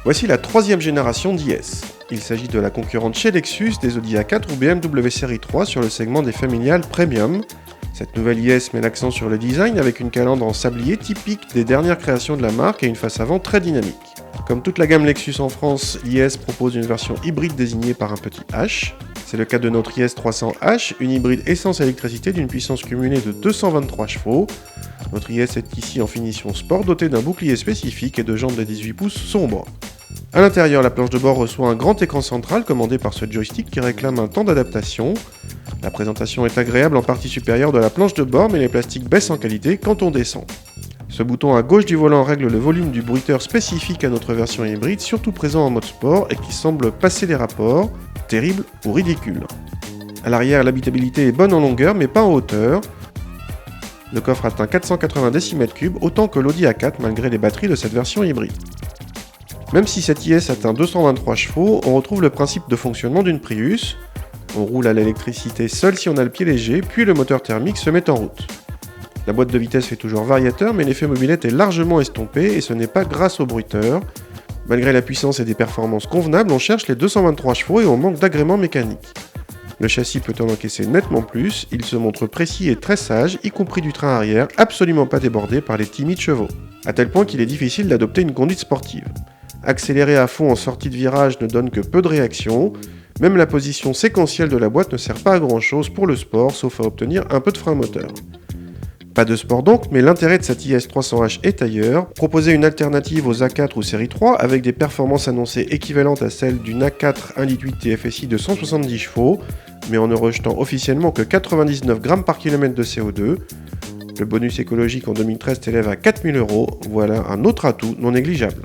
Voici la troisième génération d'IS. Il s'agit de la concurrente chez Lexus des Audi A4 ou BMW Série 3 sur le segment des familiales premium. Cette nouvelle IS met l'accent sur le design avec une calandre en sablier typique des dernières créations de la marque et une face avant très dynamique. Comme toute la gamme Lexus en France, l'IS propose une version hybride désignée par un petit H. C'est le cas de notre IS 300H, une hybride essence-électricité d'une puissance cumulée de 223 chevaux. Notre IS est ici en finition sport, dotée d'un bouclier spécifique et de jantes de 18 pouces sombres. A l'intérieur, la planche de bord reçoit un grand écran central commandé par ce joystick qui réclame un temps d'adaptation. La présentation est agréable en partie supérieure de la planche de bord, mais les plastiques baissent en qualité quand on descend. Ce bouton à gauche du volant règle le volume du bruiteur spécifique à notre version hybride, surtout présent en mode sport et qui semble passer les rapports, terrible ou ridicule. À l'arrière, l'habitabilité est bonne en longueur mais pas en hauteur. Le coffre atteint 480 décimètres cubes, autant que l'Audi A4 malgré les batteries de cette version hybride. Même si cette IS atteint 223 chevaux, on retrouve le principe de fonctionnement d'une Prius. On roule à l'électricité seul si on a le pied léger, puis le moteur thermique se met en route. La boîte de vitesse fait toujours variateur, mais l'effet mobilette est largement estompé et ce n'est pas grâce au bruiteur. Malgré la puissance et des performances convenables, on cherche les 223 chevaux et on manque d'agrément mécanique. Le châssis peut en encaisser nettement plus, il se montre précis et très sage, y compris du train arrière, absolument pas débordé par les timides chevaux. À tel point qu'il est difficile d'adopter une conduite sportive. Accélérer à fond en sortie de virage ne donne que peu de réaction. Même la position séquentielle de la boîte ne sert pas à grand chose pour le sport, sauf à obtenir un peu de frein moteur. Pas de sport donc, mais l'intérêt de cette IS 300H est ailleurs, proposer une alternative aux A4 ou série 3 avec des performances annoncées équivalentes à celles d'une A4 1.8 TFSI de 170 chevaux, mais en ne rejetant officiellement que 99 grammes par kilomètre de CO2. Le bonus écologique en 2013 s'élève à 4 000 €, voilà un autre atout non négligeable.